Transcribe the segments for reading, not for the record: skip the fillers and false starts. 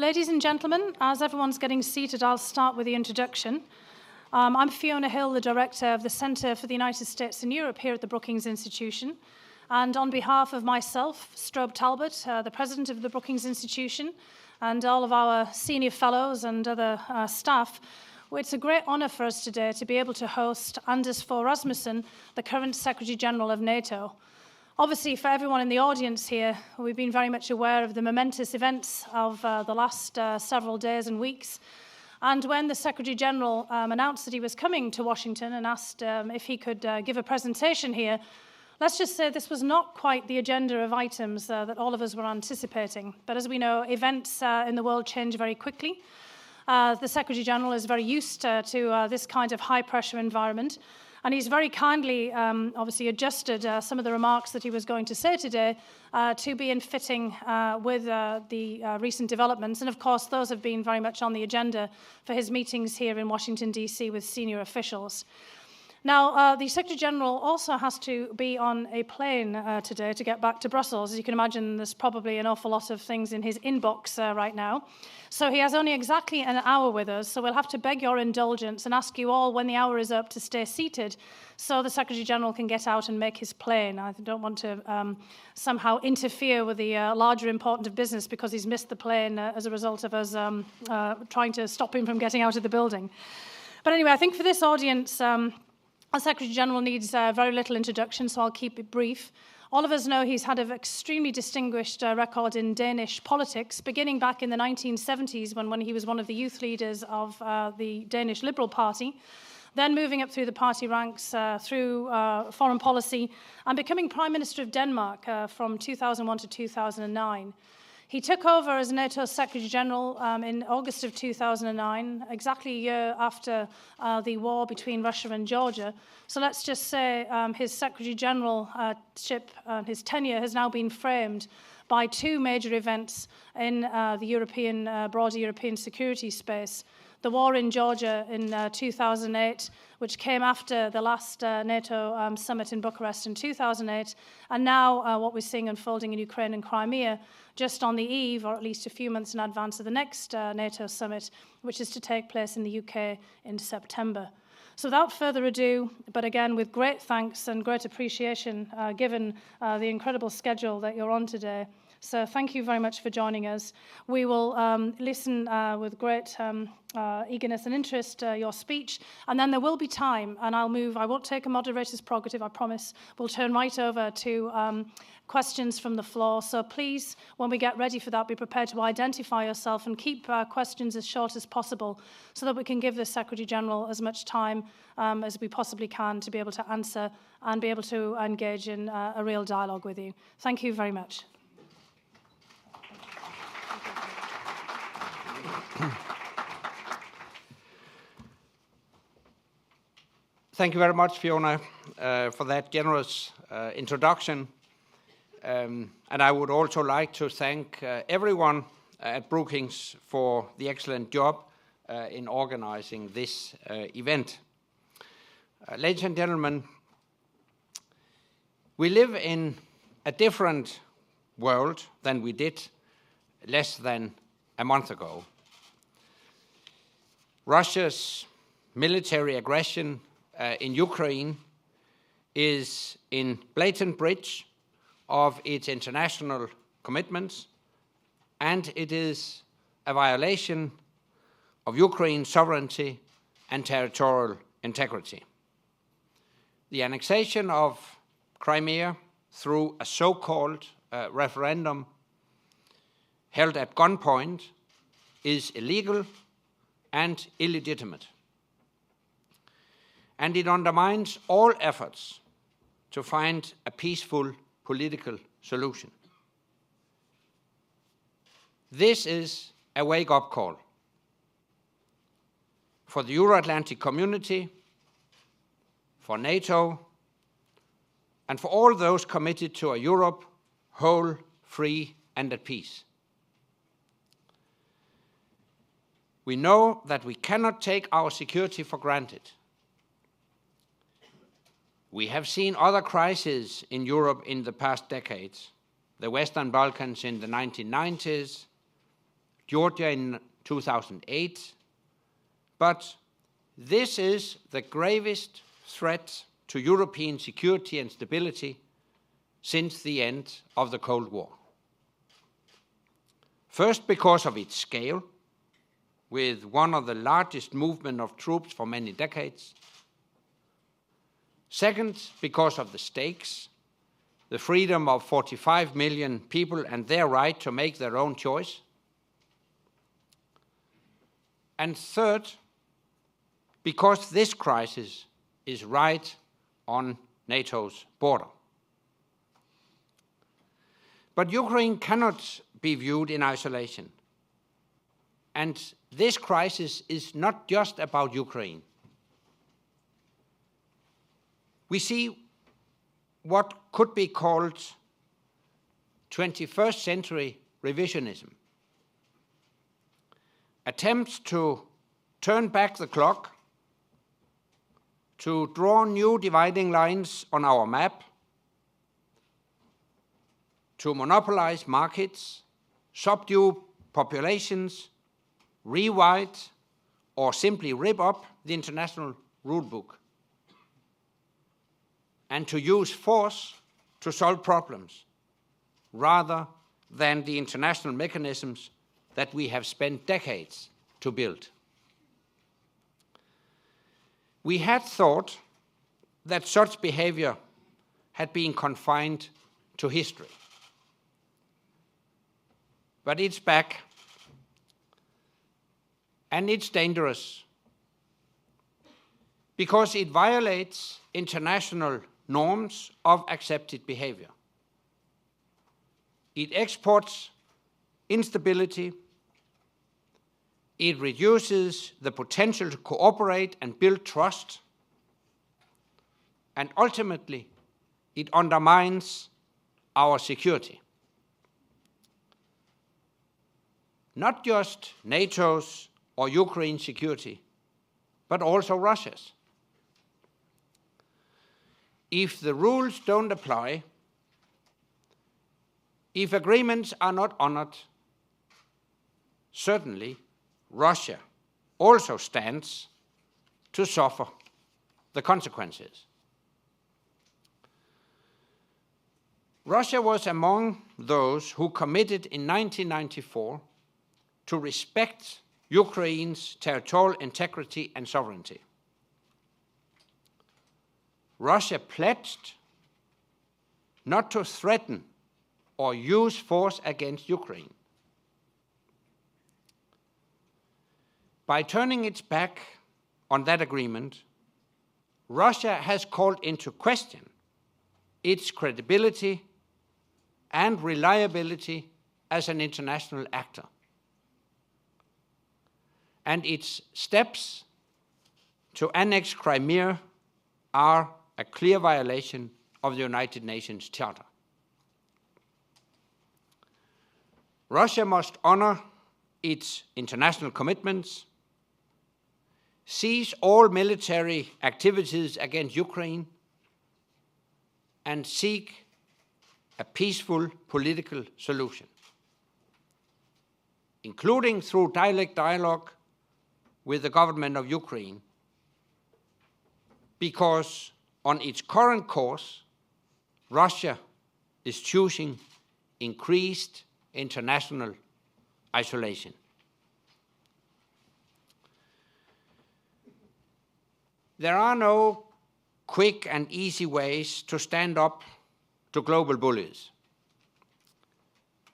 Ladies and gentlemen, as everyone's getting seated, I'll start with the introduction. I'm Fiona Hill, the Director of the Centre for the United States and Europe here at the Brookings Institution. And on behalf of myself, Strobe Talbot, the President of the Brookings Institution, and all of our senior fellows and other staff, it's a great honour for us today to be able to host Anders Fogh Rasmussen, the current Secretary-General of NATO. Obviously, for everyone in the audience here, we've been very much aware of the momentous events of the last several days and weeks. And when the Secretary-General announced that he was coming to Washington and asked if he could give a presentation here, let's just say this was not quite the agenda of items that all of us were anticipating. But as we know, events in the world change very quickly. The Secretary-General is very used to this kind of high-pressure environment. And he's very kindly, obviously, adjusted some of the remarks that he was going to say today to be in fitting with the recent developments. And, of course, those have been very much on the agenda for his meetings here in Washington, D.C. with senior officials. Now, the Secretary-General also has to be on a plane today to get back to Brussels. As you can imagine, there's probably an awful lot of things in his inbox right now. So he has only exactly an hour with us, so we'll have to beg your indulgence and ask you all, when the hour is up, to stay seated so the Secretary-General can get out and make his plane. I don't want to somehow interfere with the larger important of business because he's missed the plane as a result of us trying to stop him from getting out of the building. But anyway, I think for this audience, our Secretary-General needs very little introduction, so I'll keep it brief. All of us know he's had an extremely distinguished record in Danish politics, beginning back in the 1970s when he was one of the youth leaders of the Danish Liberal Party, then moving up through the party ranks through foreign policy and becoming Prime Minister of Denmark from 2001 to 2009. He took over as NATO's Secretary-General in August of 2009, exactly a year after the war between Russia and Georgia. So let's just say his Secretary-Generalship, his tenure has now been framed by two major events in the broader European security space. The war in Georgia in 2008, which came after the last NATO summit in Bucharest in 2008, and now what we're seeing unfolding in Ukraine and Crimea, just on the eve, or at least a few months in advance of the next NATO summit, which is to take place in the UK in September. So without further ado, but again with great thanks and great appreciation given the incredible schedule that you're on today, so thank you very much for joining us. We will listen with great eagerness and interest your speech, and then there will be time, and I won't take a moderator's prerogative, I promise. We'll turn right over to questions from the floor. So please, when we get ready for that, be prepared to identify yourself and keep questions as short as possible so that we can give the Secretary-General as much time as we possibly can to be able to answer and be able to engage in a real dialogue with you. Thank you very much. Thank you very much, Fiona, for that generous introduction. And I would also like to thank everyone at Brookings for the excellent job in organizing this event. Ladies and gentlemen, we live in a different world than we did less than a month ago. Russia's military aggression in Ukraine is in blatant breach of its international commitments, and it is a violation of Ukraine's sovereignty and territorial integrity. The annexation of Crimea through a so-called referendum held at gunpoint is illegal and illegitimate. And it undermines all efforts to find a peaceful political solution. This is a wake-up call for the Euro-Atlantic community, for NATO, and for all those committed to a Europe whole, free, and at peace. We know that we cannot take our security for granted. We have seen other crises in Europe in the past decades. The Western Balkans in the 1990s, Georgia in 2008, but this is the gravest threat to European security and stability since the end of the Cold War. First, because of its scale, with one of the largest movements of troops for many decades. Second, because of the stakes, the freedom of 45 million people and their right to make their own choice. And third, because this crisis is right on NATO's border. But Ukraine cannot be viewed in isolation. And this crisis is not just about Ukraine. We see what could be called 21st century revisionism. Attempts to turn back the clock, to draw new dividing lines on our map, to monopolize markets, subdue populations, rewrite or simply rip up the international rulebook, and to use force to solve problems rather than the international mechanisms that we have spent decades to build. We had thought that such behavior had been confined to history. But it's back, and it's dangerous because it violates international norms of accepted behavior. It exports instability. It reduces the potential to cooperate and build trust. And ultimately, it undermines our security. Not just NATO's or Ukraine's security, but also Russia's. If the rules don't apply, if agreements are not honored, certainly Russia also stands to suffer the consequences. Russia was among those who committed in 1994 to respect Ukraine's territorial integrity and sovereignty. Russia pledged not to threaten or use force against Ukraine. By turning its back on that agreement, Russia has called into question its credibility and reliability as an international actor. And its steps to annex Crimea are a clear violation of the United Nations Charter. Russia must honor its international commitments, cease all military activities against Ukraine, and seek a peaceful political solution, including through direct dialogue with the government of Ukraine, because on its current course, Russia is choosing increased international isolation. There are no quick and easy ways to stand up to global bullies,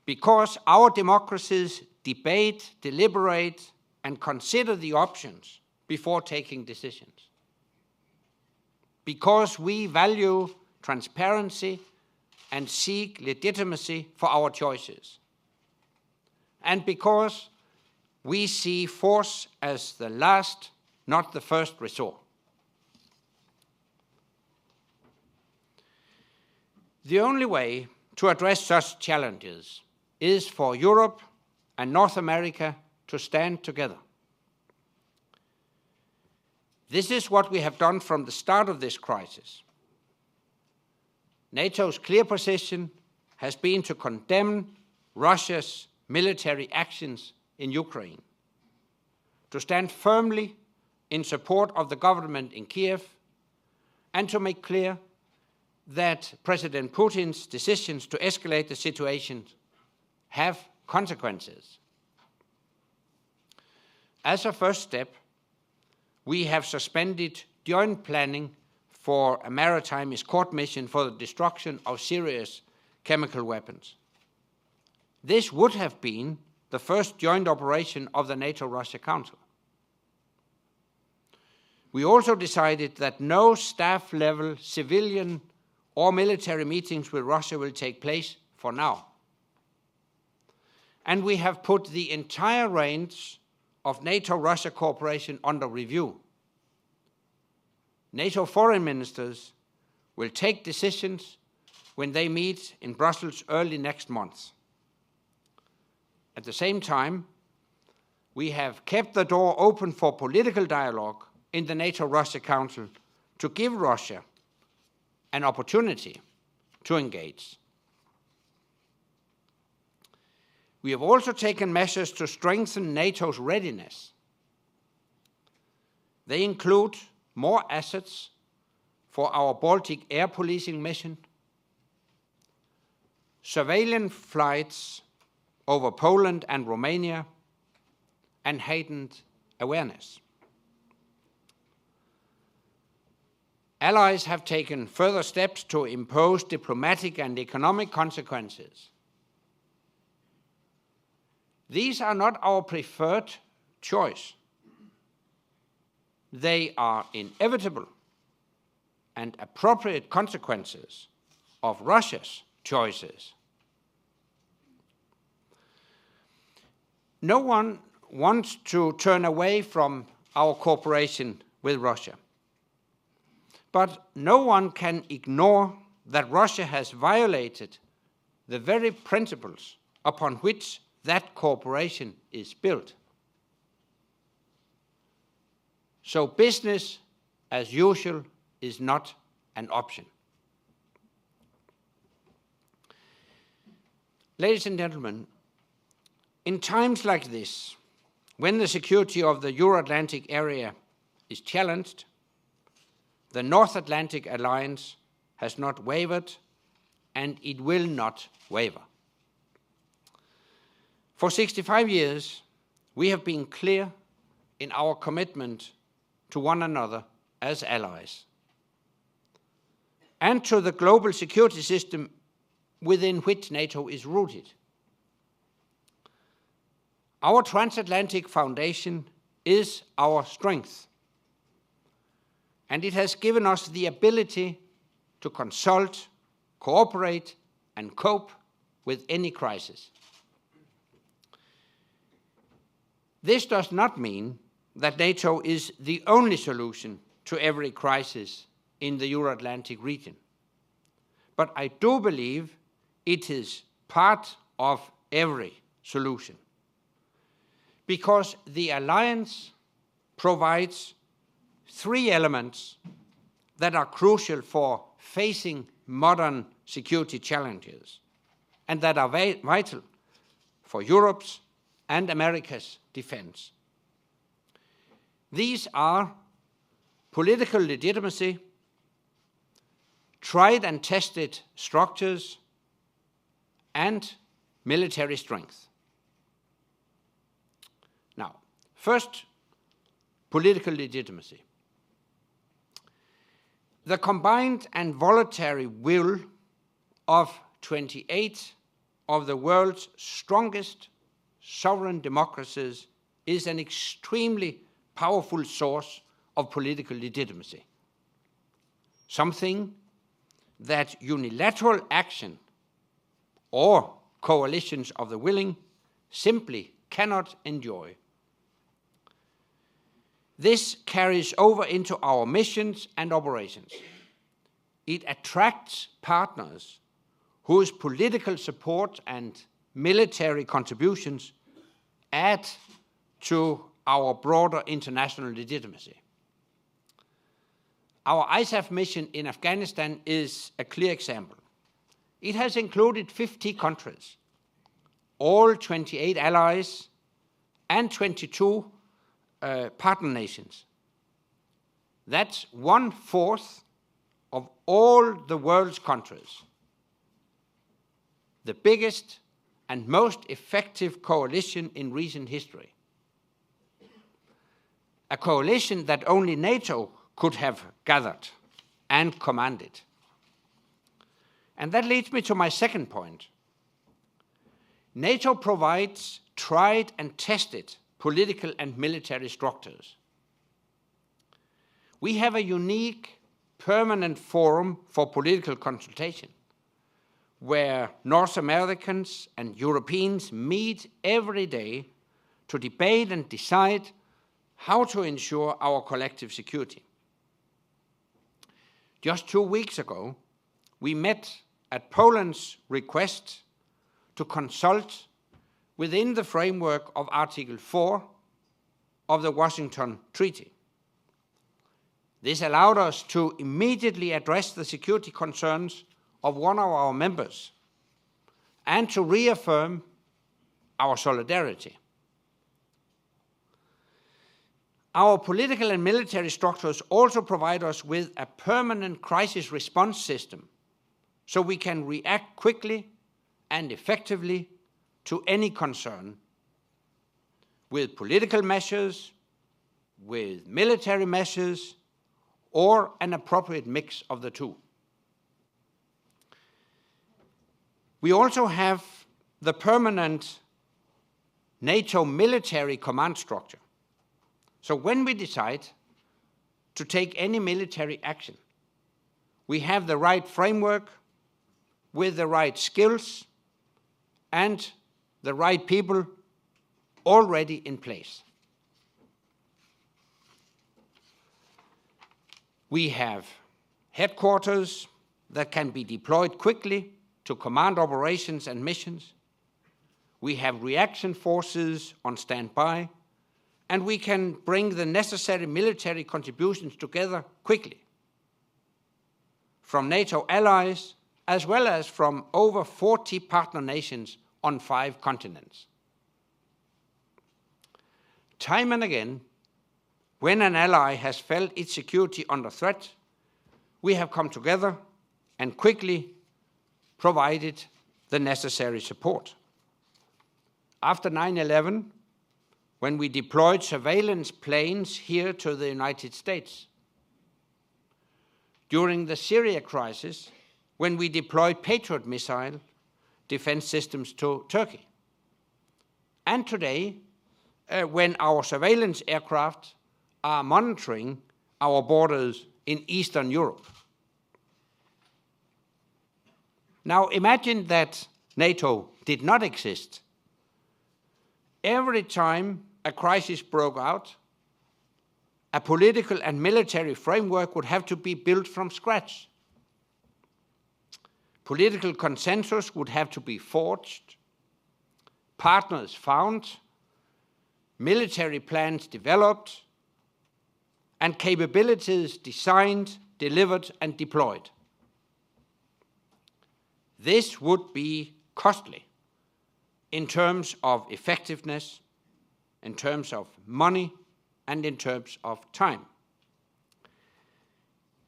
because our democracies debate, deliberate, and consider the options before taking decisions. Because we value transparency and seek legitimacy for our choices. And because we see force as the last, not the first resort. The only way to address such challenges is for Europe and North America to stand together. This is what we have done from the start of this crisis. NATO's clear position has been to condemn Russia's military actions in Ukraine, to stand firmly in support of the government in Kiev, and to make clear that President Putin's decisions to escalate the situation have consequences. As a first step, we have suspended joint planning for a maritime escort mission for the destruction of serious chemical weapons. This would have been the first joint operation of the NATO-Russia Council. We also decided that no staff-level civilian or military meetings with Russia will take place for now. And we have put the entire range of NATO-Russia cooperation under review. NATO foreign ministers will take decisions when they meet in Brussels early next month. At the same time, we have kept the door open for political dialogue in the NATO-Russia Council to give Russia an opportunity to engage. We have also taken measures to strengthen NATO's readiness. They include more assets for our Baltic air policing mission, surveillance flights over Poland and Romania, and heightened awareness. Allies have taken further steps to impose diplomatic and economic consequences. These are not our preferred choice. They are inevitable and appropriate consequences of Russia's choices. No one wants to turn away from our cooperation with Russia. But no one can ignore that Russia has violated the very principles upon which that cooperation is built. So business as usual is not an option. Ladies and gentlemen, in times like this, when the security of the Euro-Atlantic area is challenged, the North Atlantic Alliance has not wavered, and it will not waver. For 65 years, we have been clear in our commitment to one another as allies, and to the global security system within which NATO is rooted. Our transatlantic foundation is our strength, and it has given us the ability to consult, cooperate, and cope with any crisis. This does not mean that NATO is the only solution to every crisis in the Euro-Atlantic region. But I do believe it is part of every solution, because the alliance provides three elements that are crucial for facing modern security challenges and that are vital for Europe's and America's defense. These are political legitimacy, tried and tested structures, and military strength. Now, first, political legitimacy. The combined and voluntary will of 28 of the world's strongest sovereign democracies is an extremely powerful source of political legitimacy, something that unilateral action or coalitions of the willing simply cannot enjoy. This carries over into our missions and operations. It attracts partners whose political support and military contributions add to our broader international legitimacy. Our ISAF mission in Afghanistan is a clear example. It has included 50 countries, all 28 allies, and 22 partner nations. That's 1/4 of all the world's countries. The biggest and most effective coalition in recent history. A coalition that only NATO could have gathered and commanded. And that leads me to my second point. NATO provides tried and tested political and military structures. We have a unique permanent forum for political consultation, where North Americans and Europeans meet every day to debate and decide how to ensure our collective security. Just 2 weeks ago, we met at Poland's request to consult within the framework of Article 4 of the Washington Treaty. This allowed us to immediately address the security concerns of one of our members and to reaffirm our solidarity. Our political and military structures also provide us with a permanent crisis response system so we can react quickly and effectively to any concern with political measures, with military measures, or an appropriate mix of the two. We also have the permanent NATO military command structure. So when we decide to take any military action, we have the right framework with the right skills and the right people already in place. We have headquarters that can be deployed quickly to command operations and missions. We have reaction forces on standby, and we can bring the necessary military contributions together quickly from NATO allies, as well as from over 40 partner nations on 5 continents. Time and again, when an ally has felt its security under threat, we have come together and quickly provided the necessary support. After 9/11, when we deployed surveillance planes here to the United States. During the Syria crisis, when we deployed Patriot missile defense systems to Turkey. And today, when our surveillance aircraft are monitoring our borders in Eastern Europe. Now imagine that NATO did not exist. Every time a crisis broke out, a political and military framework would have to be built from scratch. Political consensus would have to be forged, partners found, military plans developed, and capabilities designed, delivered, and deployed. This would be costly in terms of effectiveness, in terms of money, and in terms of time.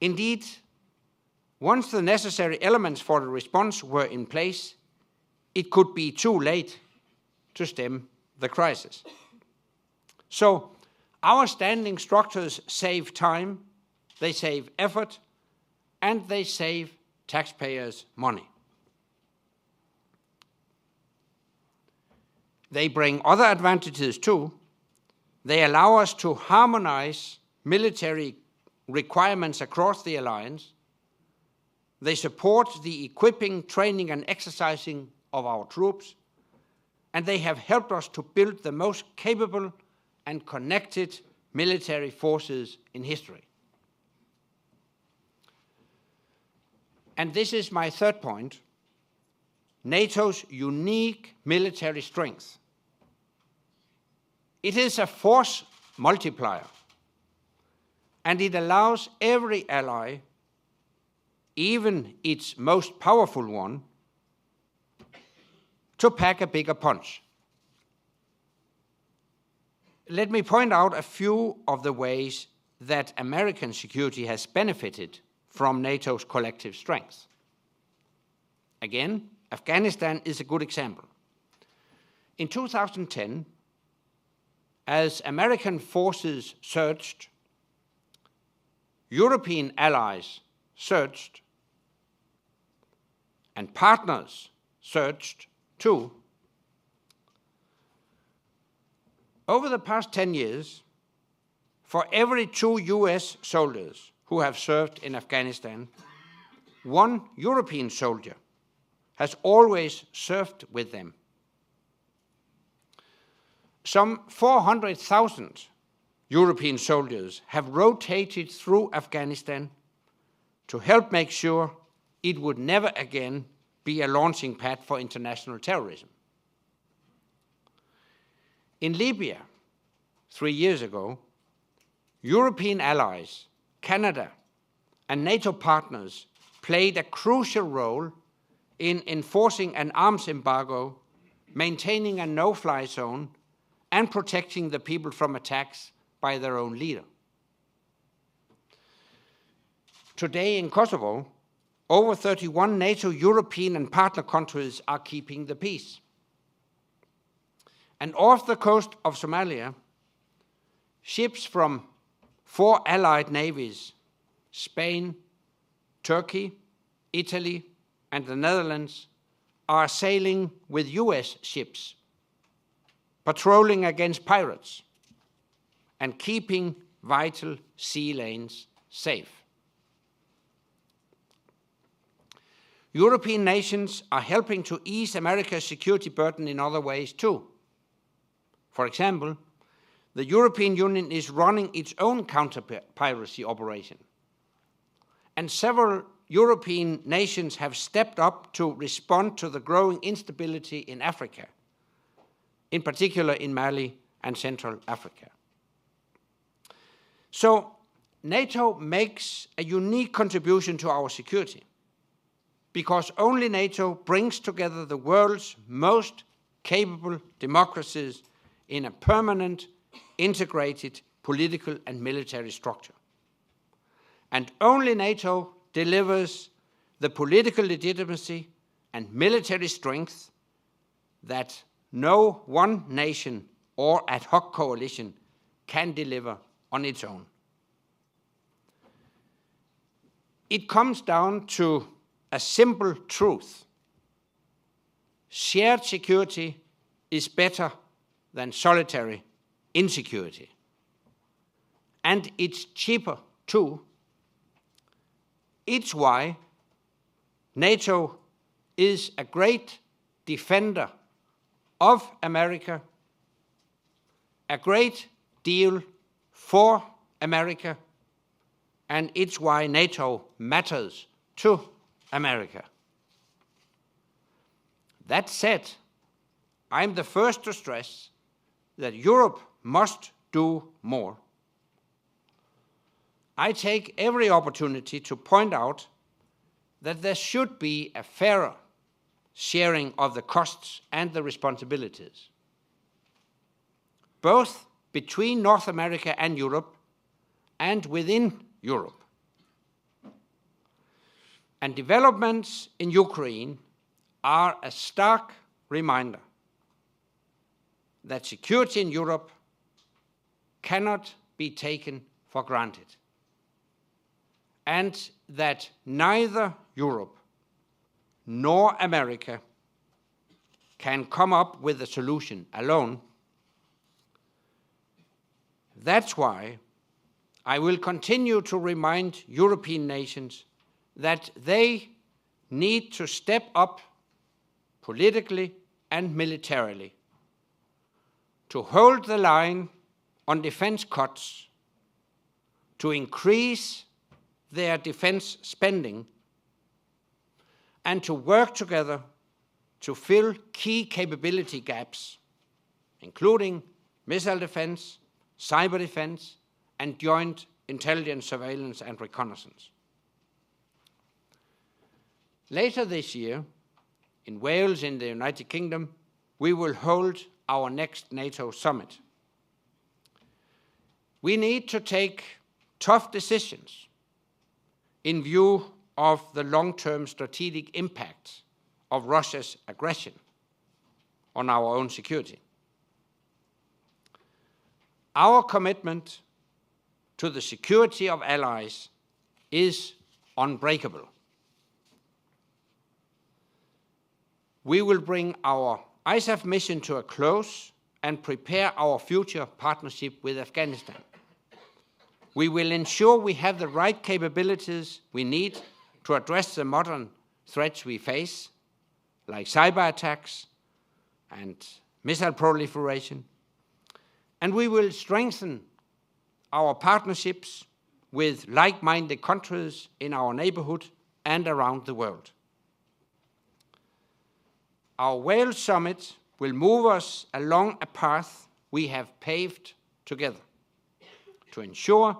Indeed, once the necessary elements for the response were in place, it could be too late to stem the crisis. So, our standing structures save time, they save effort, and they save taxpayers' money. They bring other advantages too. They allow us to harmonize military requirements across the alliance. They support the equipping, training, and exercising of our troops, and they have helped us to build the most capable and connected military forces in history. And this is my third point, NATO's unique military strength. It is a force multiplier, and it allows every ally, even its most powerful one, to pack a bigger punch. let me point out a few of the ways that American security has benefited from NATO's collective strength. Again, Afghanistan is a good example. In 2010, as American forces surged, European allies surged, and partners surged too. Over the past 10 years, for every 2 US soldiers who have served in Afghanistan, 1 European soldier has always served with them. Some 400,000 European soldiers have rotated through Afghanistan to help make sure it would never again be a launching pad for international terrorism. In Libya, 3 years ago, European allies, Canada, and NATO partners played a crucial role in enforcing an arms embargo, maintaining a no-fly zone, and protecting the people from attacks by their own leader. Today in Kosovo, over 31 NATO, European, and partner countries are keeping the peace. And off the coast of Somalia, ships from 4 allied navies, Spain, Turkey, Italy, and the Netherlands, are sailing with US ships, patrolling against pirates, and keeping vital sea lanes safe. European nations are helping to ease America's security burden in other ways too. For example, the European Union is running its own counter-piracy operation. And several European nations have stepped up to respond to the growing instability in Africa, in particular in Mali and Central Africa. So NATO makes a unique contribution to our security, because only NATO brings together the world's most capable democracies in a permanent, integrated political and military structure. And only NATO delivers the political legitimacy and military strength that no one nation or ad hoc coalition can deliver on its own. It comes down to a simple truth. Shared security is better than solitary insecurity. And it's cheaper too. It's why NATO is a great defender of America, a great deal for America, and it's why NATO matters to America. That said, I'm the first to stress that Europe must do more. I take every opportunity to point out that there should be a fairer sharing of the costs and the responsibilities, both between North America and Europe and within Europe. And developments in Ukraine are a stark reminder that security in Europe cannot be taken for granted, and that neither Europe nor America can come up with a solution alone. That's why I will continue to remind European nations that they need to step up politically and militarily to hold the line on defense cuts, to increase their defense spending, and to work together to fill key capability gaps, including missile defense, cyber defense, and joint intelligence, surveillance, and reconnaissance. Later this year, in Wales, in the United Kingdom, we will hold our next NATO summit. We need to take tough decisions in view of the long-term strategic impact of Russia's aggression on our own security. Our commitment to the security of allies is unbreakable. We will bring our ISAF mission to a close and prepare our future partnership with Afghanistan. We will ensure we have the right capabilities we need to address the modern threats we face, like cyber attacks and missile proliferation. And we will strengthen our partnerships with like-minded countries in our neighborhood and around the world. Our Wales summit will move us along a path we have paved together to ensure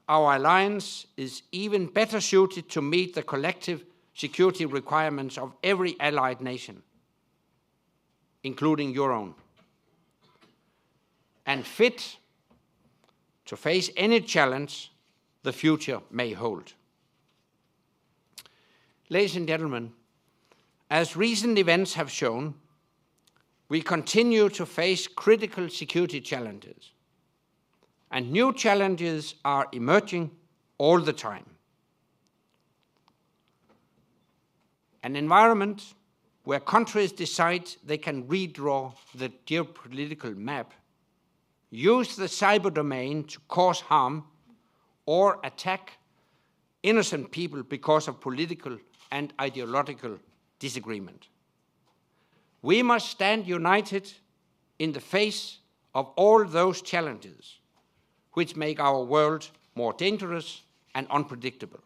our alliance is even better suited to meet the collective security requirements of every allied nation, including your own, and fit to face any challenge the future may hold. Ladies and gentlemen, as recent events have shown, we continue to face critical security challenges, and new challenges are emerging all the time. An environment where countries decide they can redraw the geopolitical map, use the cyber domain to cause harm, or attack innocent people because of political and ideological disagreement. We must stand united in the face of all those challenges which make our world more dangerous and unpredictable.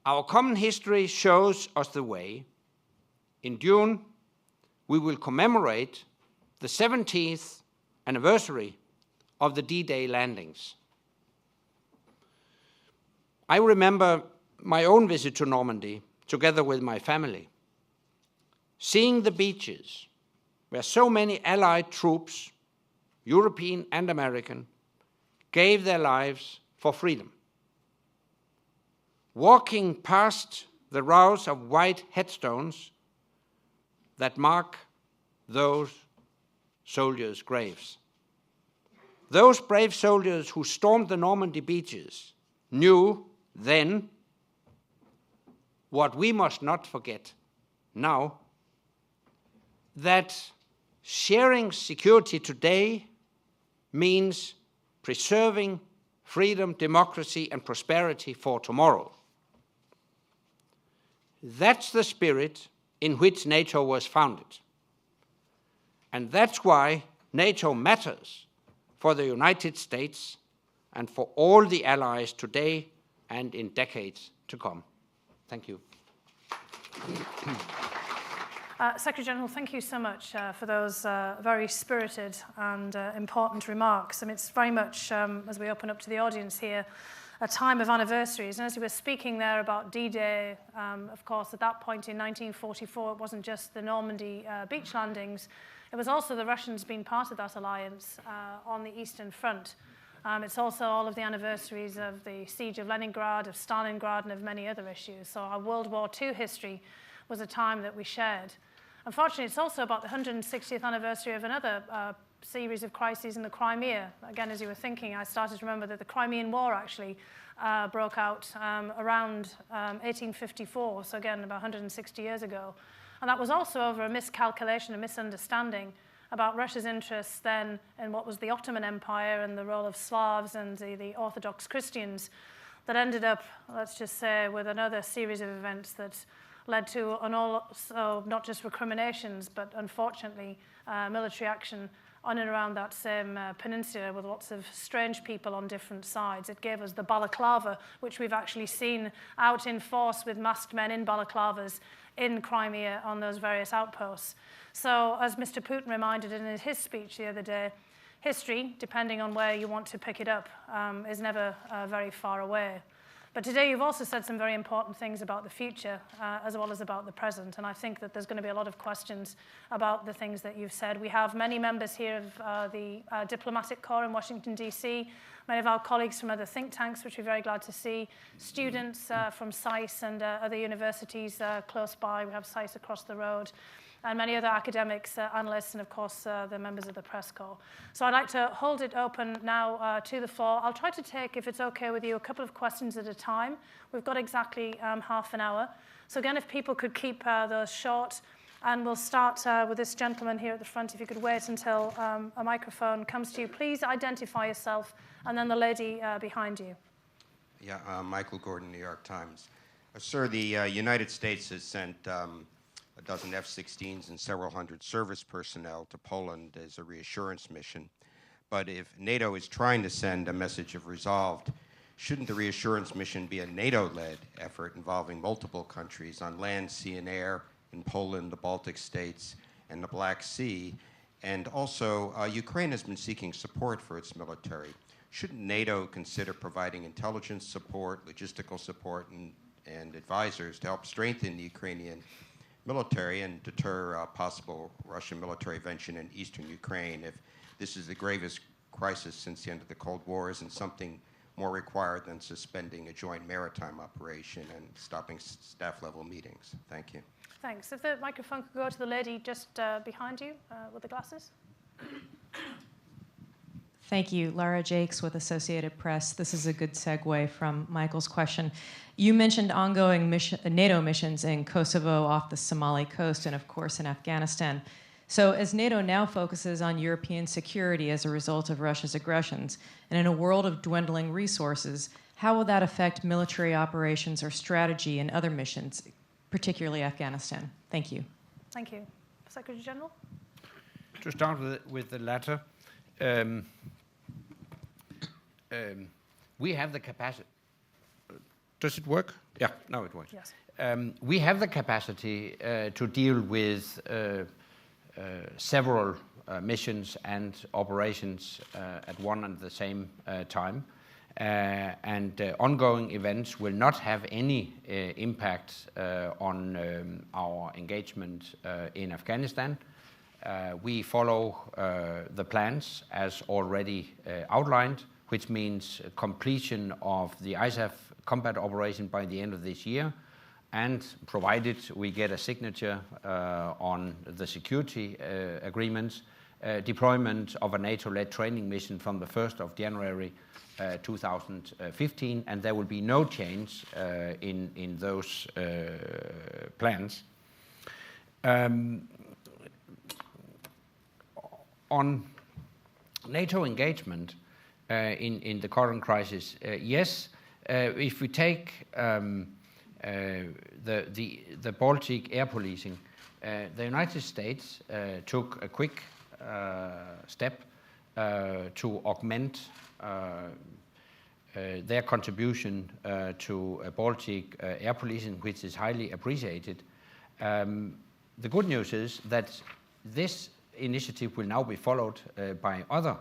Our common history shows us the way. In June, we will commemorate the 70th anniversary of the D-Day landings. I remember my own visit to Normandy together with my family, seeing the beaches where so many Allied troops, European and American, gave their lives for freedom. Walking past the rows of white headstones that mark those soldiers' graves. Those brave soldiers who stormed the Normandy beaches knew then what we must not forget now, that sharing security today means preserving freedom, democracy, and prosperity for tomorrow. That's the spirit in which NATO was founded. And that's why NATO matters for the United States and for all the allies today and in decades to come. Thank you. Secretary General, thank you so much for those very spirited and important remarks. I mean, it's very much, as we open up to the audience here, a time of anniversaries. And as you were speaking there about D-Day, of course, at that point in 1944, it wasn't just the Normandy beach landings. It was also the Russians being part of that alliance on the Eastern Front. It's also all of the anniversaries of the siege of Leningrad, of Stalingrad, and of many other issues. So our World War II history was a time that we shared. Unfortunately, it's also about the 160th anniversary of another series of crises in the Crimea. Again, as you were thinking, I started to remember that the Crimean War actually broke out around 1854, so again, about 160 years ago. And that was also over a miscalculation, a misunderstanding about Russia's interests then in what was the Ottoman Empire and the role of Slavs and the Orthodox Christians that ended up, let's just say, with another series of events that led to, and also not just recriminations, but unfortunately military action on and around that same peninsula with lots of strange people on different sides. It gave us the balaclava, which we've actually seen out in force with masked men in balaclavas in Crimea on those various outposts. So, as Mr. Putin reminded in his speech the other day, history, depending on where you want to pick it up, is never very far away. But today you've also said some very important things about the future as well as about the present. And I think that there's going to be a lot of questions about the things that you've said. We have many members here of the diplomatic corps in Washington, D.C., many of our colleagues from other think tanks, which we're very glad to see, students from CUSE and other universities close by. We have CUSE across the road, and many other academics, analysts, and of course the members of the press corps. So I'd like to hold it open now to the floor. I'll try to take, if it's okay with you, a couple of questions at a time. We've got exactly half an hour. So again, if people could keep those short, and we'll start with this gentleman here at the front. If you could wait until a microphone comes to you. Please identify yourself, and then the lady behind you. Yeah, Michael Gordon, New York Times. Sir, the United States has sent a dozen F-16s and several hundred service personnel to Poland as a reassurance mission. But if NATO is trying to send a message of resolve, shouldn't the reassurance mission be a NATO-led effort involving multiple countries on land, sea, and air in Poland, the Baltic states, and the Black Sea? And also, Ukraine has been seeking support for its military. Shouldn't NATO consider providing intelligence support, logistical support, and advisors to help strengthen the Ukrainian military and deter possible Russian military intervention in eastern Ukraine? If this is the gravest crisis since the end of the Cold War, isn't something more required than suspending a joint maritime operation and stopping staff-level meetings? Thank you. Thanks. If the microphone could go to the lady just behind you with the glasses. Thank you. Lara Jakes with Associated Press. This is a good segue from Michael's question. You mentioned ongoing NATO missions in Kosovo, off the Somali coast, and of course in Afghanistan. So as NATO now focuses on European security as a result of Russia's aggressions, and in a world of dwindling resources, how will that affect military operations or strategy in other missions, particularly Afghanistan? Thank you. Thank you. Secretary General? To start with the latter, we have the capacity. Does it work? Yeah, now it works. Yes. We have the capacity to deal with several missions and operations at one and the same time. And ongoing events will not have any impact on our engagement in Afghanistan. We follow the plans as already outlined, which means completion of the ISAF combat operation by the end of this year, and provided we get a signature on the security agreements, deployment of a NATO-led training mission from the 1st of January 2015, and there will be no change in those plans. On NATO engagement in the current crisis, yes, if we take the Baltic air policing, the United States took a quick step to augment their contribution to Baltic air policing, which is highly appreciated. The good news is that this initiative will now be followed by other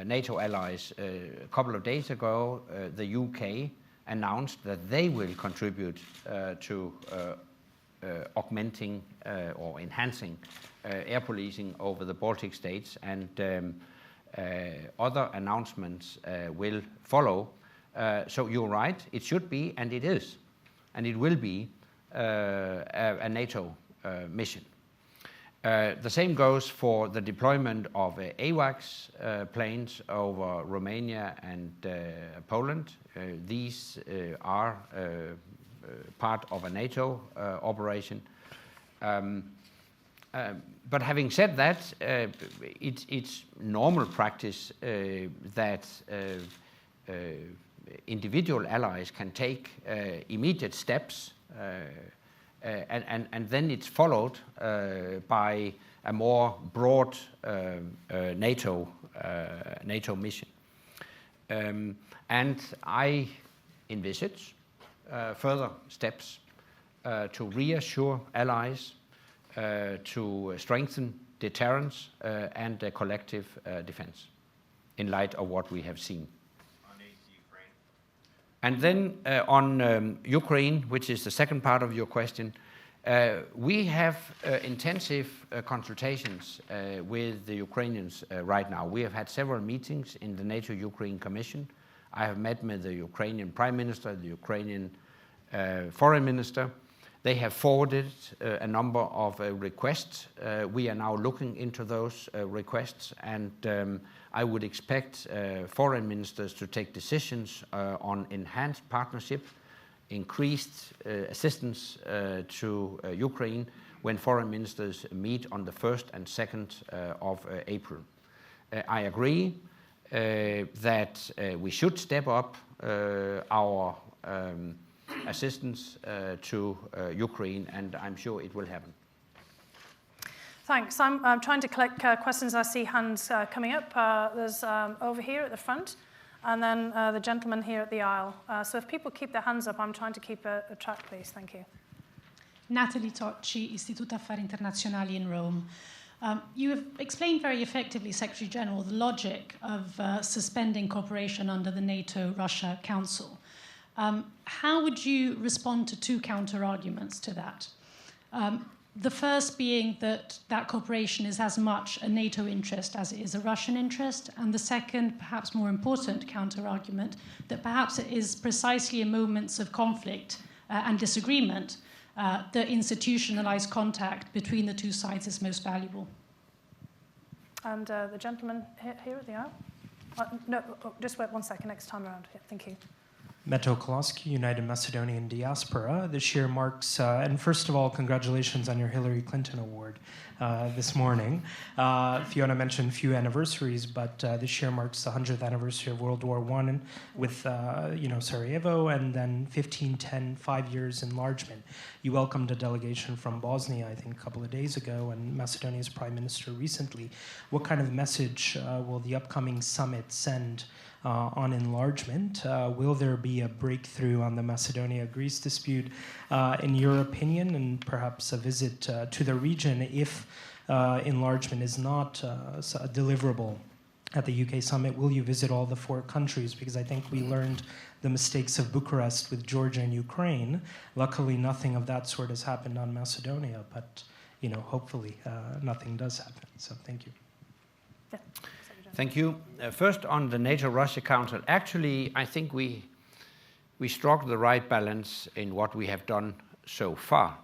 NATO allies. A couple of days ago, the UK announced that they will contribute to augmenting or enhancing air policing over the Baltic states, and other announcements will follow. So you're right, it should be, and it is, and it will be a NATO mission. The same goes for the deployment of AWACS planes over Romania and Poland. These are part of a NATO operation. But having said that, it's normal practice that individual allies can take immediate steps, and then it's followed by a more broad NATO mission. And I envisage further steps to reassure allies, to strengthen deterrence and collective defense in light of what we have seen. And then on Ukraine, which is the second part of your question, we have intensive consultations with the Ukrainians right now. We have had several meetings in the NATO-Ukraine Commission. I have met with the Ukrainian Prime Minister, the Ukrainian Foreign Minister. They have forwarded a number of requests. We are now looking into those requests, and I would expect foreign ministers to take decisions on enhanced partnership, increased assistance to Ukraine when foreign ministers meet on the 1st and 2nd of April. I agree that we should step up our assistance to Ukraine, and I'm sure it will happen. Thanks. I'm trying to collect questions. I see hands coming up. There's over here at the front, and then the gentleman here at the aisle. So if people keep their hands up, I'm trying to keep a track, please. Thank you. Natalie Tocci, Istituto Affari Internazionali in Rome. You have explained very effectively, Secretary General, the logic of suspending cooperation under the NATO-Russia Council. How would you respond to two counter-arguments to that? The first being that cooperation is as much a NATO interest as it is a Russian interest, and the second, perhaps more important counter-argument, that perhaps it is precisely in moments of conflict and disagreement that institutionalized contact between the two sides is most valuable. And the gentleman here at the aisle? No, just wait 1 second, next time around. Yeah, thank you. Meto Koloski, United Macedonian Diaspora. This year marks, and first of all, congratulations on your Hillary Clinton Award this morning. Fiona mentioned a few anniversaries, but this year marks the 100th anniversary of World War I with, Sarajevo, and then 1510, 5 years enlargement. You welcomed a delegation from Bosnia, I think, a couple of days ago, and Macedonia's Prime Minister recently. What kind of message will the upcoming summit send on enlargement? Will there be a breakthrough on the Macedonia-Greece dispute, in your opinion, and perhaps a visit to the region if enlargement is not a deliverable at the UK summit? Will you visit all the 4 countries? Because I think we learned the mistakes of Bucharest with Georgia and Ukraine. Luckily, nothing of that sort has happened on Macedonia, but hopefully nothing does happen. So thank you. Yeah. Thank you. First, on the NATO-Russia Council, actually, I think we struck the right balance in what we have done so far.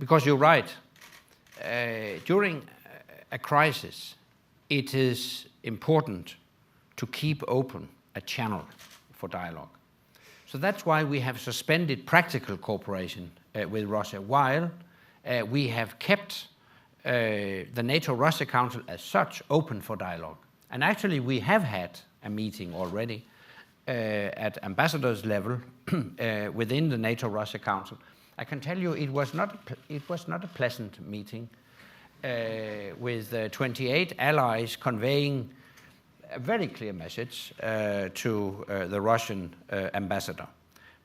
Because you're right, during a crisis, it is important to keep open a channel for dialogue. So that's why we have suspended practical cooperation with Russia, while we have kept the NATO-Russia Council as such open for dialogue. And actually we have had a meeting already at ambassadors level within the NATO-Russia Council. I can tell you it was not a pleasant meeting with 28 allies conveying a very clear message to the Russian ambassador.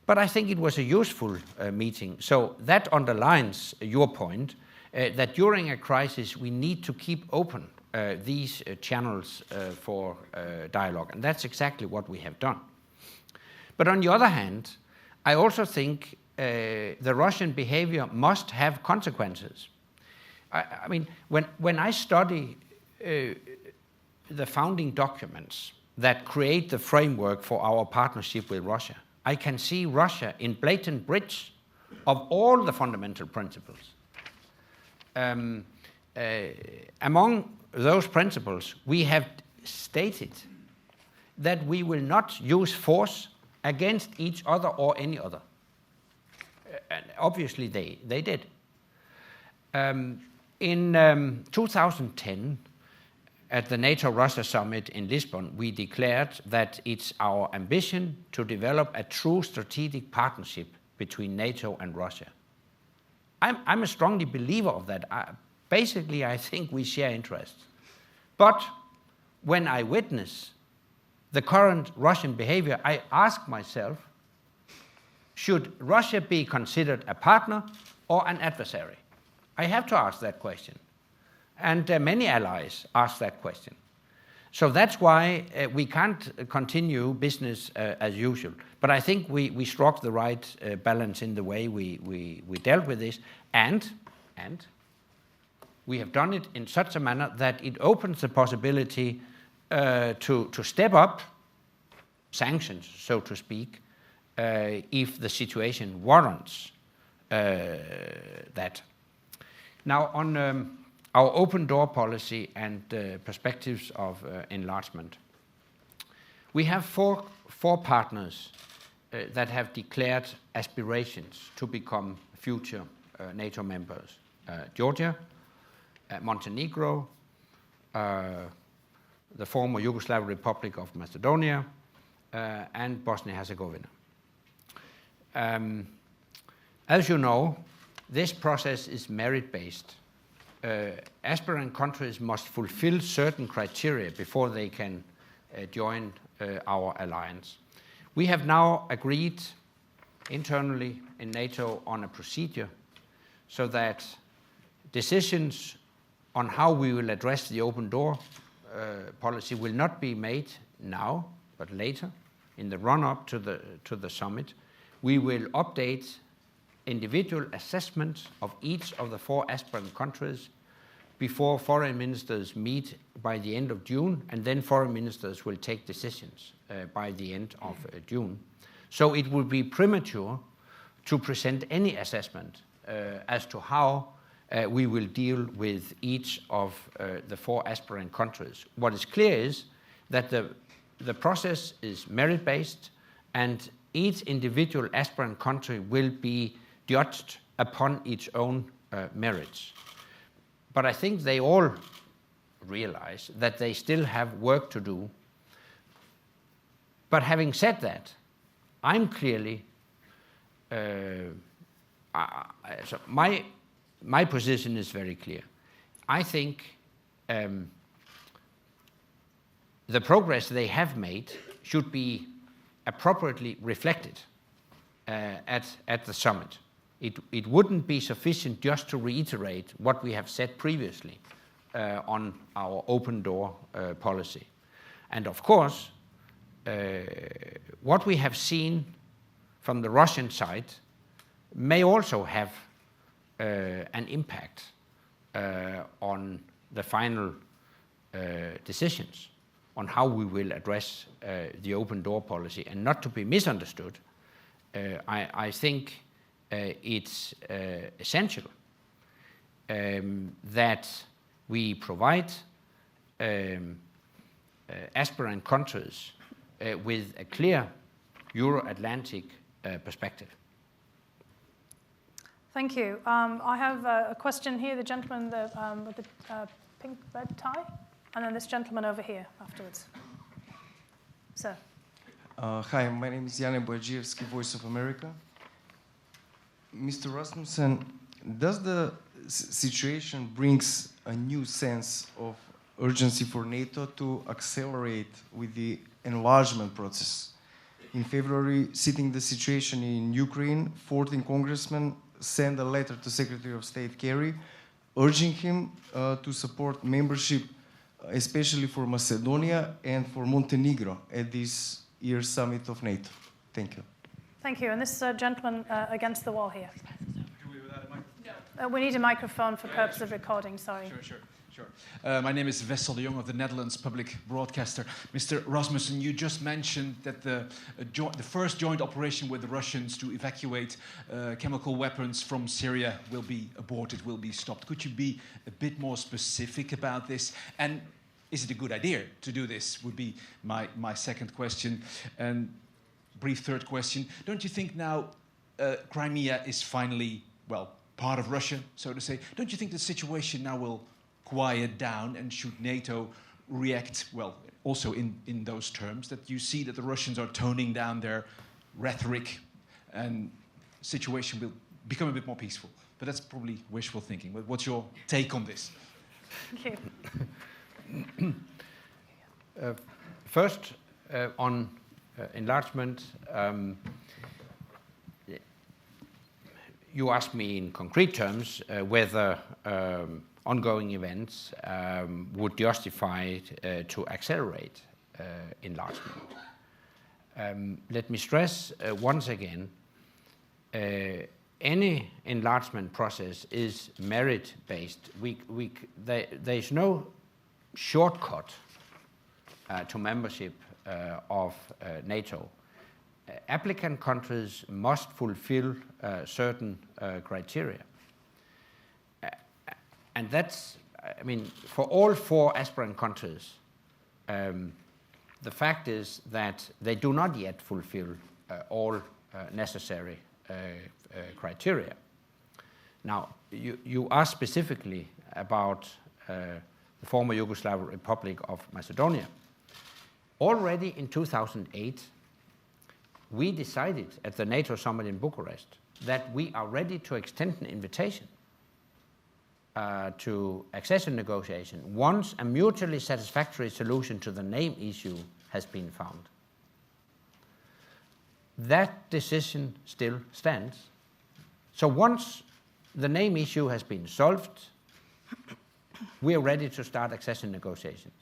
But I think it was a useful meeting. So that underlines your point that during a crisis we need to keep open these channels for dialogue, and that's exactly what we have done. But on the other hand, I also think the Russian behavior must have consequences. I mean, when I study the founding documents that create the framework for our partnership with Russia, I can see Russia in blatant breach of all the fundamental principles. Among those principles, we have stated that we will not use force against each other or any other. And obviously they did. In 2010, at the NATO-Russia summit in Lisbon, we declared that it's our ambition to develop a true strategic partnership between NATO and Russia. I'm a strongly believer of that. Basically, I think we share interests. But when I witness the current Russian behavior, I ask myself, should Russia be considered a partner or an adversary? I have to ask that question. And many allies ask that question. So that's why we can't continue business as usual. But I think we struck the right balance in the way we dealt with this, and we have done it in such a manner that it opens the possibility to step up sanctions, so to speak, if the situation warrants that. Now, on our open door policy and perspectives of enlargement, we have four partners that have declared aspirations to become future NATO members: Georgia, Montenegro, the former Yugoslav Republic of Macedonia, and Bosnia-Herzegovina. As you know, this process is merit-based. Aspirant countries must fulfill certain criteria before they can join our alliance. We have now agreed internally in NATO on a procedure so that decisions on how we will address the open door policy will not be made now, but later in the run-up to the summit. We will update individual assessments of each of the four aspirant countries before foreign ministers meet by the end of June, and then foreign ministers will take decisions by the end of June. So it would be premature to present any assessment as to how we will deal with each of the four aspirant countries. What is clear is that the process is merit-based, and each individual aspirant country will be judged upon its own merits. But I think they all realize that they still have work to do. But having said that, I'm clearly, so my position is very clear. I think the progress they have made should be appropriately reflected at the summit. It wouldn't be sufficient just to reiterate what we have said previously on our open door policy. And of course, what we have seen from the Russian side may also have an impact on the final decisions on how we will address the open door policy. And not to be misunderstood, I think it's essential that we provide aspirant countries with a clear Euro-Atlantic perspective. Thank you. I have a question here, the gentleman with the pink red tie, and then this gentleman over here afterwards. Sir. Hi, my name is Yana Bojaevsky, Voice of America. Mr. Rasmussen, does the situation brings a new sense of urgency for NATO to accelerate with the enlargement process? In February, citing the situation in Ukraine, 14 congressmen sent a letter to Secretary of State Kerry urging him to support membership, especially for Macedonia and for Montenegro at this year's summit of NATO. Thank you. Thank you. And this gentleman against the wall here. Do we without a microphone? We need a microphone for purpose of recording, sorry. Sure. My name is Wessel de Jong of the Netherlands Public Broadcaster. Mr. Rasmussen, you just mentioned that the first joint operation with the Russians to evacuate chemical weapons from Syria will be aborted, will be stopped. Could you be a bit more specific about this? And is it a good idea to do this, would be my second question. And brief third question. Don't you think now Crimea is finally, well, part of Russia, so to say? Don't you think the situation now will quiet down, and should NATO react, well, also in those terms, that you see that the Russians are toning down their rhetoric and situation will become a bit more peaceful? But that's probably wishful thinking. But what's your take on this? Thank you. First, on you ask me in concrete terms whether ongoing events would justify to accelerate enlargement. Let me stress once again, any enlargement process is merit-based. There is no shortcut to membership of NATO. Applicant countries must fulfill certain criteria. And that's, I mean, for all 4 aspirant countries, the fact is that they do not yet fulfill all necessary criteria. Now, you asked specifically about the former Yugoslav Republic of Macedonia. Already in 2008, we decided at the NATO summit in Bucharest that we are ready to extend an invitation to accession negotiation once a mutually satisfactory solution to the name issue has been found. That decision still stands. So once the name issue has been solved, we are ready to start accession negotiations.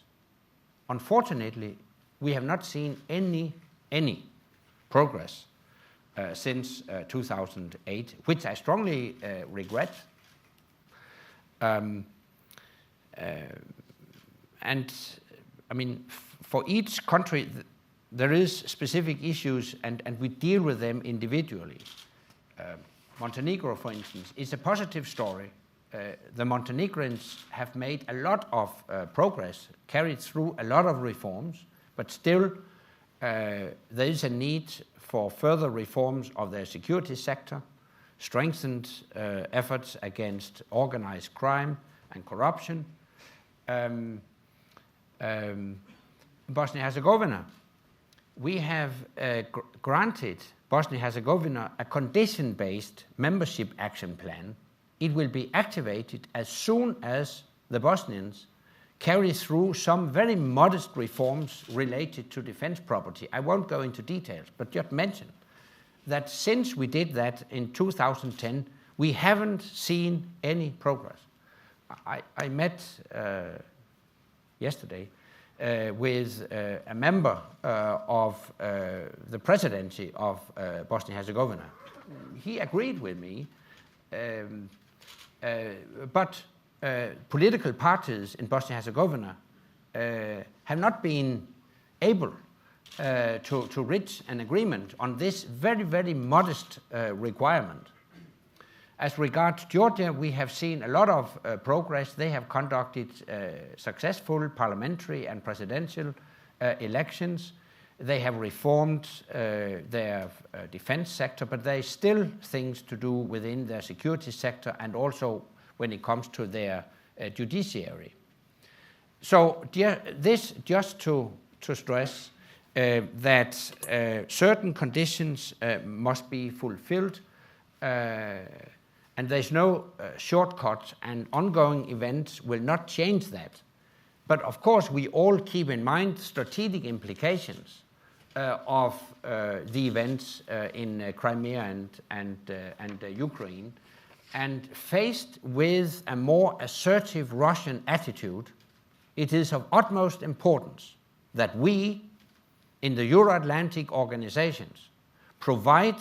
Unfortunately, we have not seen any progress since 2008, which I strongly regret. And I mean, for each country, there is specific issues, and we deal with them individually. Montenegro, for instance, is a positive story. The Montenegrins have made a lot of progress, carried through a lot of reforms, but still there is a need for further reforms of their security sector, strengthened efforts against organized crime and corruption. Bosnia-Herzegovina, we have granted Bosnia-Herzegovina a condition-based membership action plan. It will be activated as soon as the Bosnians carry through some very modest reforms related to defense property. I won't go into details, but just mention that since we did that in 2010, we haven't seen any progress. I met yesterday with a member of the presidency of Bosnia-Herzegovina. He agreed with me, but political parties in Bosnia-Herzegovina have not been able to reach an agreement on this very, very modest requirement. As regards Georgia, we have seen a lot of progress. They have conducted successful parliamentary and presidential elections. They have reformed their defense sector, but there is still things to do within their security sector and also when it comes to their judiciary. So this just to stress that certain conditions must be fulfilled, and there's no shortcut, and ongoing events will not change that. But of course, we all keep in mind strategic implications of the events in Crimea and Ukraine. And faced with a more assertive Russian attitude, it is of utmost importance that we, in the Euro-Atlantic organizations, provide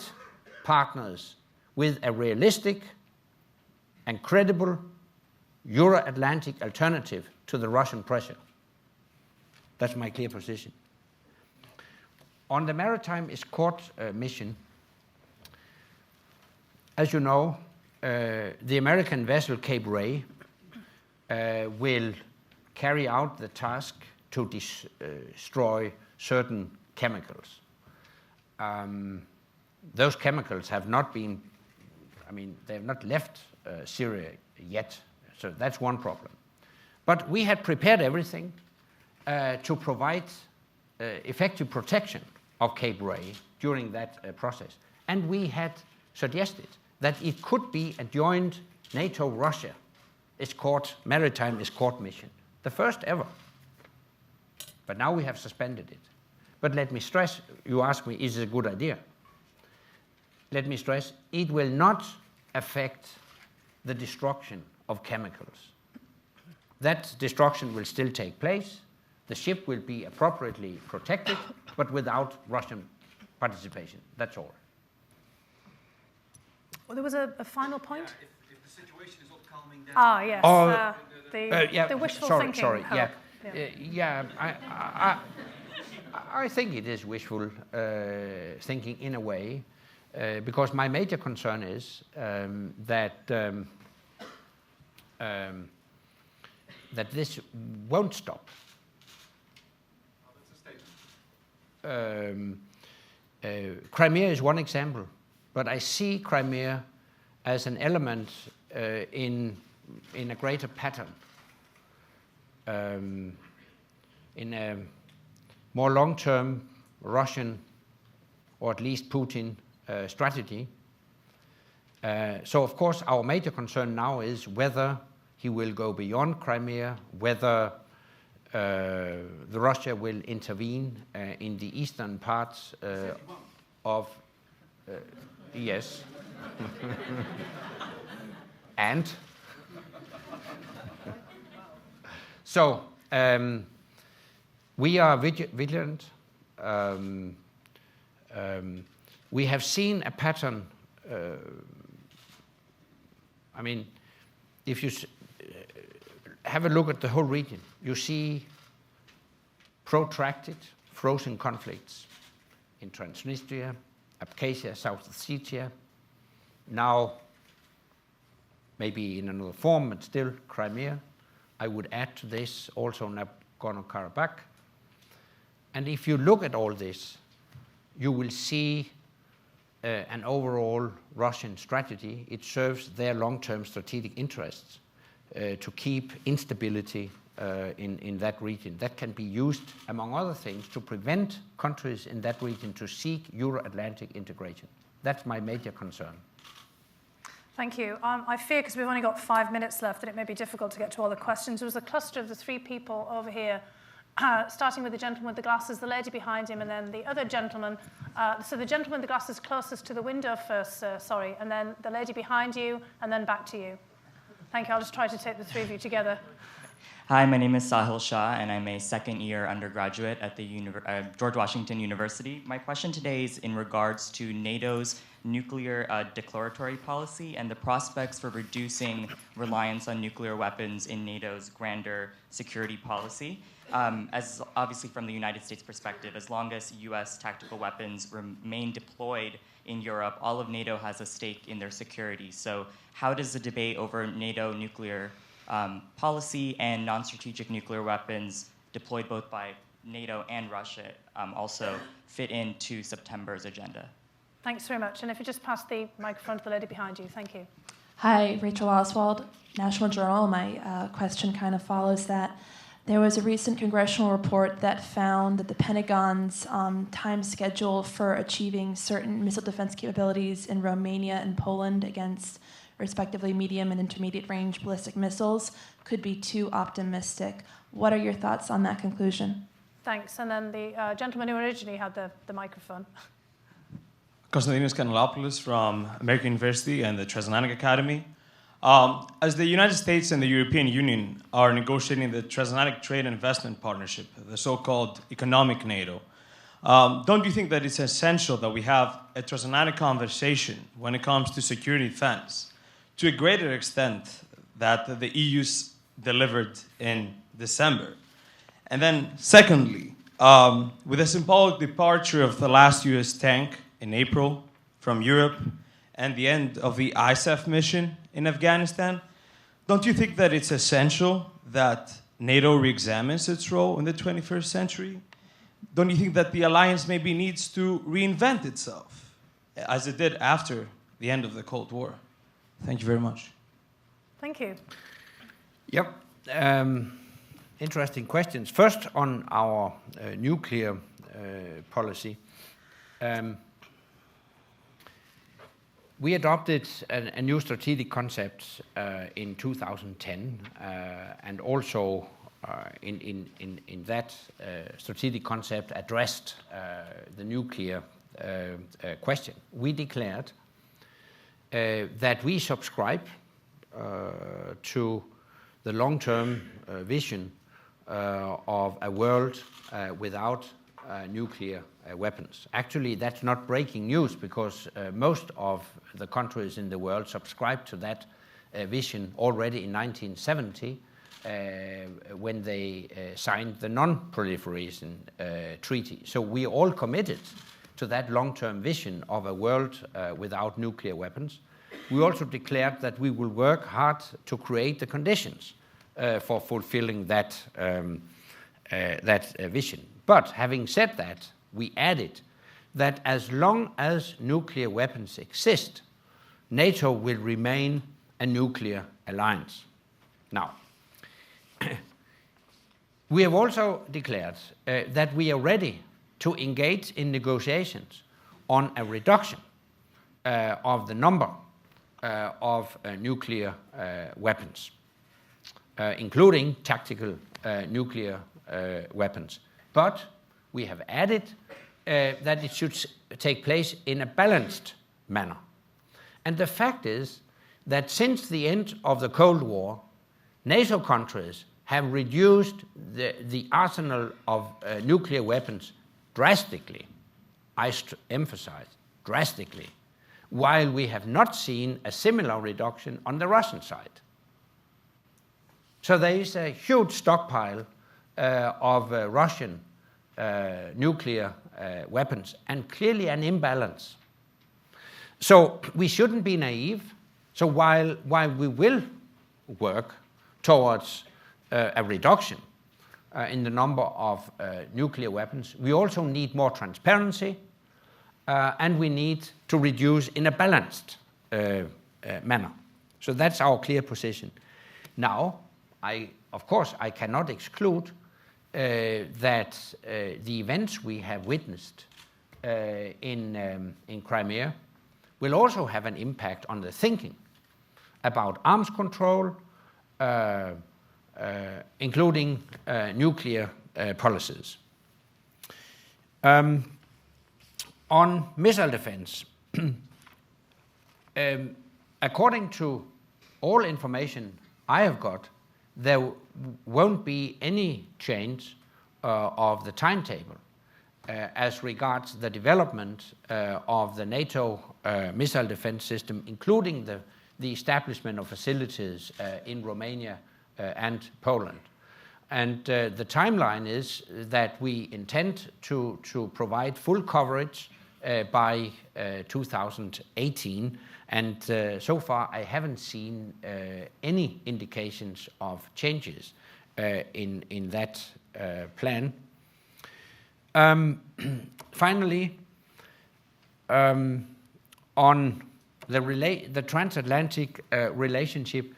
partners with a realistic and credible Euro-Atlantic alternative to the Russian pressure. That's my clear position. On the Maritime Escort mission, as you know, the American vessel Cape Ray will carry out the task to destroy certain chemicals. Those chemicals have not been, they have not left Syria yet, so that's one problem. But we had prepared everything to provide effective protection of Cape Ray during that process. And we had suggested that it could be a joint NATO-Russia maritime escort mission, the first ever. But now we have suspended it. But let me stress, you ask me, is it a good idea? Let me stress, it will not affect the destruction of chemicals. That destruction will still take place. The ship will be appropriately protected, but without Russian participation. That's all. Well, there was a final point. If the situation is not calming down. Yes. The wishful thinking. Sorry. Help. I think it is wishful thinking in a way, because my major concern is that this won't stop. Crimea is one example, but I see Crimea as an element in a greater pattern, in a more long-term Russian, or at least Putin, strategy. So, of course, our major concern now is whether he will go beyond Crimea, whether Russia will intervene in the eastern parts of... yes. And? So, we are vigilant. We have seen a pattern. I mean, if you have a look at the whole region, you see protracted, frozen conflicts in Transnistria, Abkhazia, South Ossetia, now maybe in another form, but still Crimea. I would add to this also Nagorno-Karabakh. And if you look at all this, you will see an overall Russian strategy. It serves their long-term strategic interests to keep instability in that region. That can be used, among other things, to prevent countries in that region to seek Euro-Atlantic integration. That's my major concern. Thank you. I fear, because we've only got 5 minutes left, that it may be difficult to get to all the questions. There was a cluster of the three people over here, starting with the gentleman with the glasses, the lady behind him, and then the other gentleman. So the gentleman with the glasses closest to the window first, sir, sorry, and then the lady behind you, and then back to you. Thank you. I'll just try to take the three of you together. Hi, my name is Sahil Shah, and I'm a second-year undergraduate at the George Washington University. My question today is in regards to NATO's nuclear declaratory policy and the prospects for reducing reliance on nuclear weapons in NATO's grander security policy. As obviously from the United States perspective, as long as US tactical weapons remain deployed in Europe, all of NATO has a stake in their security. So how does the debate over NATO nuclear policy and non-strategic nuclear weapons deployed both by NATO and Russia also fit into September's agenda? Thanks very much. And if you just pass the microphone to the lady behind you. Thank you. Hi, Rachel Oswald, National Journal. My question kind of follows that. There was a recent congressional report that found that the Pentagon's time schedule for achieving certain missile defense capabilities in Romania and Poland against respectively medium and intermediate range ballistic missiles could be too optimistic. What are your thoughts on that conclusion? Thanks. And then the gentleman who originally had the microphone. Konstantinos Kanelopoulos from American University and the Transatlantic Academy. As the United States and the European Union are negotiating the Transatlantic Trade and Investment Partnership, the so-called economic NATO, don't you think that it's essential that we have a transatlantic conversation when it comes to security defense to a greater extent that the EU's delivered in December? And then secondly, with the symbolic departure of the last US tank in April from Europe and the end of the ISAF mission in Afghanistan, don't you think that it's essential that NATO re-examines its role in the 21st century? Don't you think that the alliance maybe needs to reinvent itself, as it did after the end of the Cold War? Thank you very much. Thank you. Yep. Interesting questions. First, on our nuclear policy. We adopted a new strategic concept in 2010, and also in that strategic concept addressed the nuclear question. We declared that we subscribe to the long-term vision of a world without nuclear weapons. Actually, that's not breaking news, because most of the countries in the world subscribed to that vision already in 1970 when they signed the Non-Proliferation Treaty. So we all committed to that long-term vision of a world without nuclear weapons. We also declared that we will work hard to create the conditions for fulfilling that vision. But having said that, we added that as long as nuclear weapons exist, NATO will remain a nuclear alliance. Now, we have also declared that we are ready to engage in negotiations on a reduction of the number of nuclear weapons, including tactical nuclear weapons. But we have added that it should take place in a balanced manner. And the fact is that since the end of the Cold War, NATO countries have reduced the arsenal of nuclear weapons drastically. I emphasize, drastically, while we have not seen a similar reduction on the Russian side. So there is a huge stockpile of Russian nuclear weapons, and clearly an imbalance. So we shouldn't be naive. So while we will work towards a reduction in the number of nuclear weapons, we also need more transparency, and we need to reduce in a balanced manner. So that's our clear position. Now, of course, I cannot exclude that the events we have witnessed in Crimea will also have an impact on the thinking about arms control, including nuclear policies. On missile defense, according to all information I have got, there won't be any change of the timetable as regards the development of the NATO missile defense system, including the establishment of facilities in Romania and Poland. And the timeline is that we intend to provide full coverage by 2018. And so far, I haven't seen any indications of changes in that plan. Finally, on the transatlantic relationship,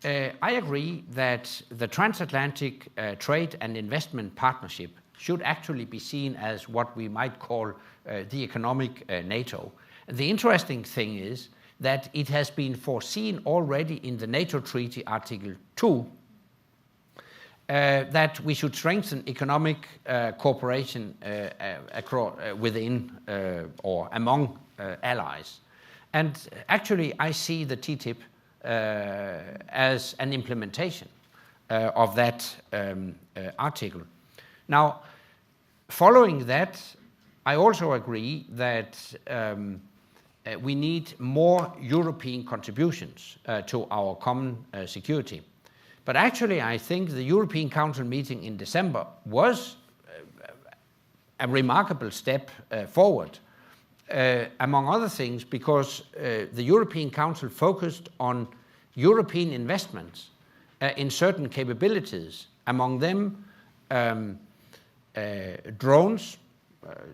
I agree that the transatlantic trade and investment partnership should actually be seen as what we might call the economic NATO. The interesting thing is that it has been foreseen already in the NATO Treaty Article 2 that we should strengthen economic cooperation within or among allies. And actually, I see the TTIP as an implementation of that article. Now, following that, I also agree that we need more European contributions to our common security. But actually, I think the European Council meeting in December was a remarkable step forward, among other things, because the European Council focused on European investments in certain capabilities, among them drones,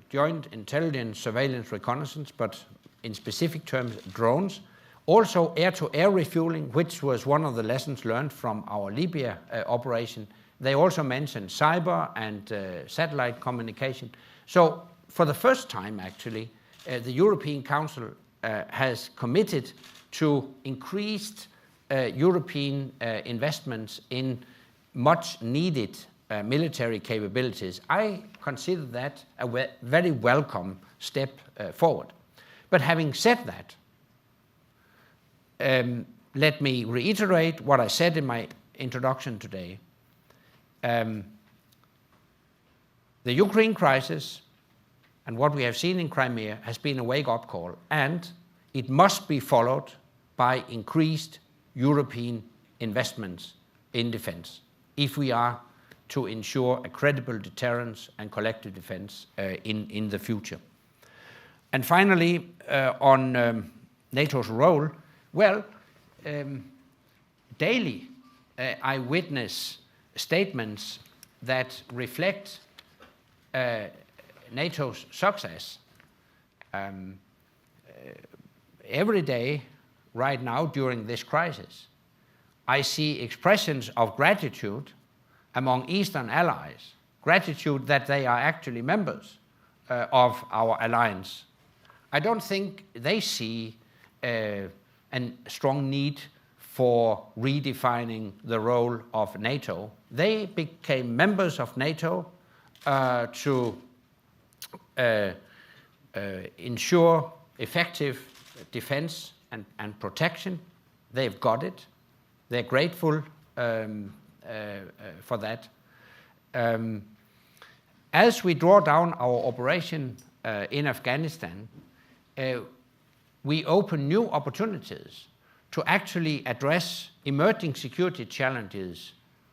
joint intelligence, surveillance, reconnaissance, but in specific terms, drones. Also air-to-air refueling, which was one of the lessons learned from our Libya operation. They also mentioned cyber and satellite communication. So for the first time, actually, the European Council has committed to increased European investments in much needed military capabilities. I consider that a very welcome step forward. But having said that, let me reiterate what I said in my introduction today. The Ukraine crisis and what we have seen in Crimea has been a wake-up call, and it must be followed by increased European investments in defense if we are to ensure a credible deterrence and collective defense in the future. And finally, on NATO's role, well, daily I witness statements that reflect NATO's success. Every day, right now, during this crisis, I see expressions of gratitude among Eastern allies, gratitude that they are actually members of our alliance. I don't think they see a strong need for redefining the role of NATO. They became members of NATO to ensure effective defense and protection. They've got it. They're grateful for that. As we draw down our operation in Afghanistan, we open new opportunities to actually address emerging security challenges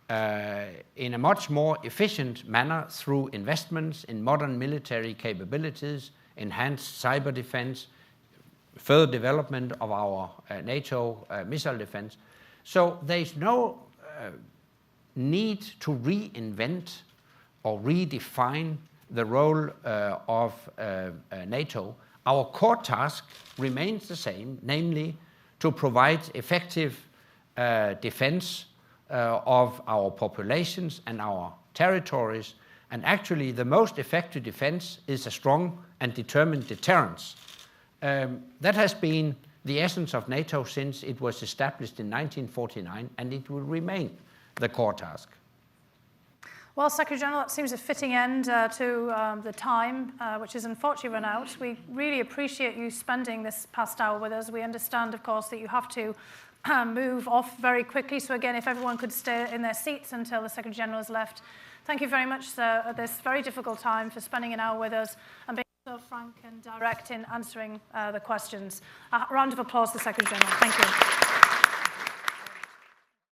in a much more efficient manner through investments in modern military capabilities, enhanced cyber defense, further development of our NATO missile defense. So there's no need to reinvent or redefine the role of NATO. Our core task remains the same, namely to provide effective defense of our populations and our territories. And actually, the most effective defense is a strong and determined deterrence. That has been the essence of NATO since it was established in 1949, and it will remain the core task. Well, Secretary General, that seems a fitting end to the time, which is unfortunately run out. We really appreciate you spending this past hour with us. We understand, of course, that you have to move off very quickly. So again, if everyone could stay in their seats until the Secretary General has left. Thank you very much, sir, at this very difficult time for spending an hour with us and being so frank and direct in answering the questions. A round of applause to the Secretary General. Thank you.